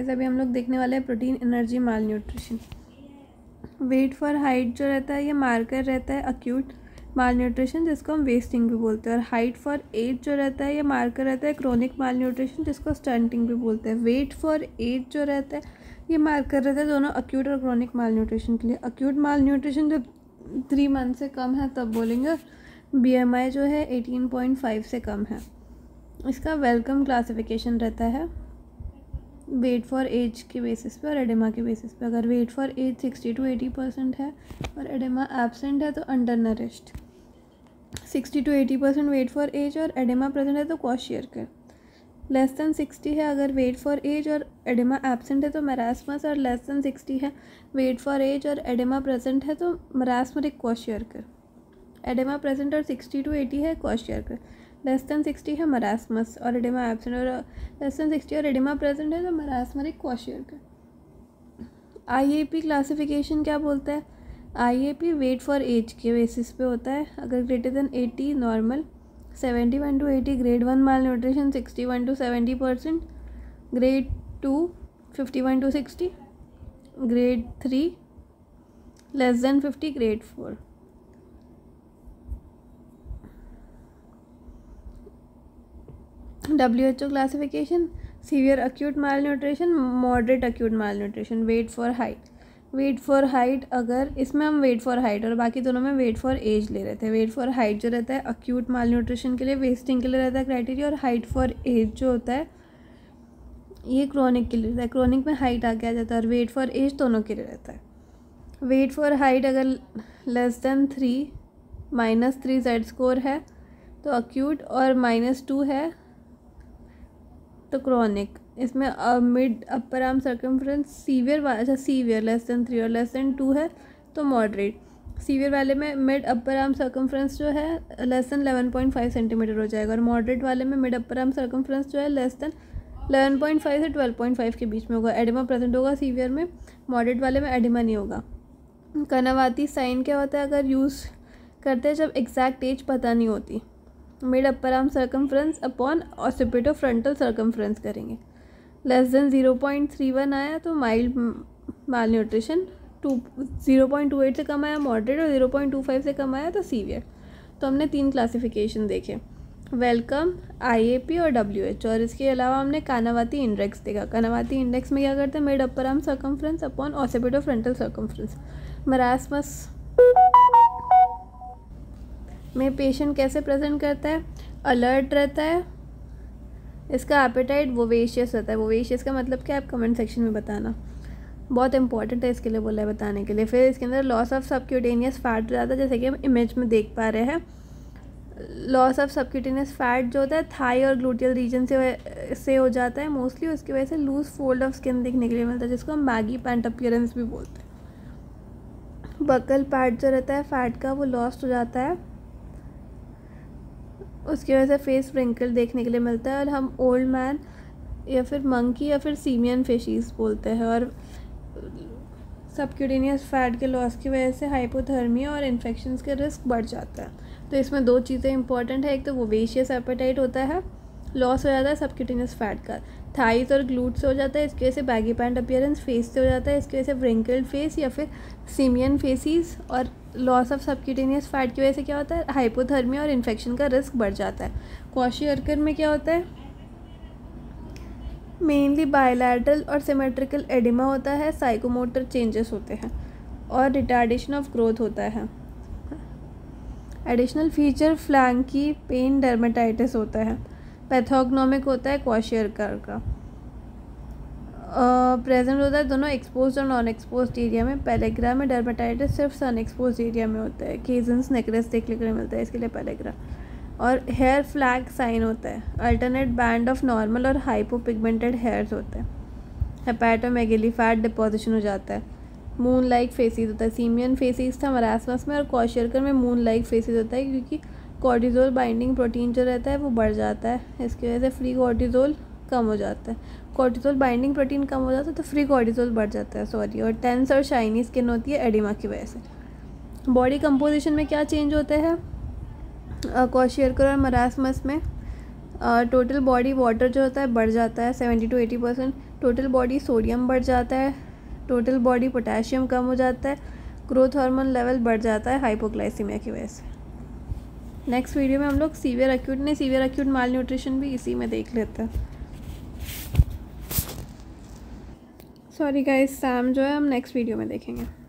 Guys, अभी हम लोग देखने वाले हैं protein energy malnutrition. Weight for height जो रहता है ये मार्कर रहता है अक्यूट माल न्यूट्रिशन, जिसको हम वेस्टिंग भी बोलते हैं। और हाइट फॉर एज जो रहता है ये मार्कर रहता है क्रोनिक माल न्यूट्रिशन, जिसको स्टंटिंग भी बोलते हैं। वेट फॉर एज जो रहता है ये मार्कर रहता है दोनों अक्यूट और क्रोनिक माल न्यूट्रिशन के लिए। अक्यूट माल न्यूट्रिशन जब 3 मंथ से कम है तब बोलेंगे। BMI जो है 18.5 से कम है। इसका वेलकम क्लासिफिकेशन रहता है वेट फॉर एज के बेसिस पे और एडेमा के बेसिस पे। अगर वेट फॉर एज 60 to 80% है और एडेमा एब्सेंट है तो undernourished. 60 to 80% weight for age और एडेमा प्रेजेंट है तो क्वाशियरकर। लेस देन 60 है अगर वेट फॉर एज और एडेमा एब्सेंट है तो मरास्मस, और लेस देन 60 है वेट फॉर एज और एडेमा प्रेजेंट है तो मरास्मरिक क्वाशियरकर। एडेमा प्रेजेंट और 60 to 80 है क्वाशियरकर। लेस देन 60 है मरास्मस और एडेमा एब्सेंट, और लेस देन 60 और एडेमा प्रेजेंट है तो मरास्मरिक क्वाशियरकर। IAP क्लासिफिकेशन क्या बोलता है? IAP वेट फॉर एज के बेसिस पे होता है। अगर greater than 80 normal, 71 to 80 grade 1 malnutrition, 61 to 70%, grade 2 51 to 60, grade 3 less than 50, grade 4। WHO classification severe acute malnutrition, moderate acute malnutrition. Weight for height अगर इसमें हम wait for height और बाकी दोनों में वेट फॉर एज ले रहे थे। वेट फॉर हाइट जो रहता है अक्यूट माल न्यूट्रिशन के लिए, वेस्टिंग के लिए रहता है क्राइटेरिया, और हाइट फॉर एज जो होता है ये क्रोनिक के लिए रहता है। क्रोनिक में हाइट आगे आ जाता है और वेट फॉर एज दोनों के लिए रहता है। वेट फॉर हाइट अगर लेस देन 3 -3 Z स्कोर है तो अक्यूट, और -2 है तो क्रोनिक। इसमें mid upper arm circumference severe less than 3 और लेस देन 2 है तो मॉडरेट। सीवियर वाले में मिड अपर आर्म सर्कमफ्रेंस जो है लेस देन 11.5 सेंटीमीटर हो जाएगा, और मॉडरेट वाले में मिड अपर आर्म सर्कमफ्रेंस जो है लेस देन 11.5 से 12.5 के बीच में होगा। एडिमा प्रेजेंट होगा सीवियर में, मॉडरेट वाले में एडिमा नहीं होगा। कनावाती साइन क्या होता है? अगर यूज़ करते हैं जब एग्जैक्ट एज पता नहीं होती। Mid upper arm circumference upon occipito frontal circumference करेंगे। लेस देन 0.31 आया तो माइल्ड माल न्यूट्रिशन, 0.28 से कम आया मॉडरेट, और 0.25 से कम आया तो सीवियर। तो हमने 3 क्लासिफिकेशन देखे, वेलकम, IAP और WHO। और इसके अलावा हमने कानावाती इंडेक्स देखा। कानावाती इंडेक्स में क्या करते हैं? Mid upper arm circumference upon occipito frontal circumference. Marasmus में पेशेंट कैसे प्रेजेंट करता है? अलर्ट रहता है, इसका एपेटाइट वोवेशियस रहता है। वोवेशियस का मतलब क्या है आप कमेंट सेक्शन में बताना, बहुत इंपॉर्टेंट है इसके लिए बोला है बताने के लिए। फिर इसके अंदर लॉस ऑफ सबक्यूटेनियस फैट रहता है, जैसे कि हम इमेज में देख पा रहे हैं। लॉस ऑफ सबक्यूटेनियस फैट जो होता है थाई और ग्लूटियल रीजन से हो जाता है मोस्टली, उसकी वजह से लूज फोल्ड ऑफ स्किन देखने के लिए मिलता है, जिसको हम बैगी पैंट अपीयरेंस भी बोलते हैं। बकल पैड जो रहता है फैट का वो लॉस्ट हो जाता है, उसकी वजह से फेस व्रिंकल देखने के लिए मिलता है, और हम ओल्ड मैन या फिर मंकी या फिर सीमियन फेशिस बोलते हैं। और सबक्यूटेनियस फैट के लॉस की वजह से हाइपोथर्मिया और इन्फेक्शंस के रिस्क बढ़ जाता है। तो इसमें 2 चीज़ें इंपॉर्टेंट है, एक तो वोवेशियस एपेटाइट होता है, लॉस हो जाता है सबक्यूटेनियस फैट का, थाइस और ग्लूट से हो जाता है, इसकी वजह से बैगी पैंट अपीयरेंस, फेस से हो जाता है, इसकी वजह से व्रिंकल्ड फेस या फिर सीमियन फेसिस, और लॉस ऑफ सबक्यूटेनियस फैट की वजह से क्या होता है? हाइपोथर्मिया और इन्फेक्शन का रिस्क बढ़ जाता है। क्वाशियरकर में क्या होता है? मेनली बायलैटरल और सिमेट्रिकल एडिमा होता है, साइकोमोटर चेंजेस होते हैं और रिटार्डेशन ऑफ ग्रोथ होता है। एडिशनल फीचर फ्लैंकी पेन डर्मेटाइटिस होता है। पैथोग्नोमिक होता है क्वाशियरकर का। प्रेजेंट होता है दोनों एक्सपोज और नॉन एक्सपोज एरिया में। पेलेग्रा में डर्मेटाइटिस सिर्फ सन एक्सपोज एरिया में होता है। केजन्स नेक्रेस देखने को मिलता है, इसके लिए पेलेग्रा। और हेयर फ्लैग साइन होता है। अल्टरनेट बैंड ऑफ नॉर्मल और हाइपोपिगमेंटेड हेयर्स होते हैं। हेपेटोमेगेली फैट डिपोजिशन हो जाता है। मून लाइक फेसिस होता है। सीमियन फेसिस था मरास्मस में, और क्वाशियरकर में मून लाइक फेसिस होता है, क्योंकि कॉर्टिजोल बाइंडिंग प्रोटीन जो रहता है वो बढ़ जाता है, इसकी वजह से फ्री कॉर्टिजोल कम हो जाता है। कॉर्टिजोल बाइंडिंग प्रोटीन कम हो जाता है तो फ्री कॉर्टिजोल बढ़ जाता है, सॉरी। और टेंस और शाइनी स्किन होती है एडिमा की वजह से। बॉडी कंपोजिशन में क्या चेंज होते हैं? क्वाशियरकर और मरास्मस में टोटल बॉडी वाटर जो होता है बढ़ जाता है 70 to 80%। टोटल बॉडी सोडियम बढ़ जाता है, टोटल बॉडी पोटेशियम कम हो जाता है, ग्रोथ हार्मोन लेवल बढ़ जाता है हाइपोग्लाइसीमिया की वजह से। नेक्स्ट वीडियो में हम लोग सीवियर एक्यूट माल न्यूट्रिशन भी इसी में देख लेते हैं। सॉरी गाइस, सैम जो है हम नेक्स्ट वीडियो में देखेंगे।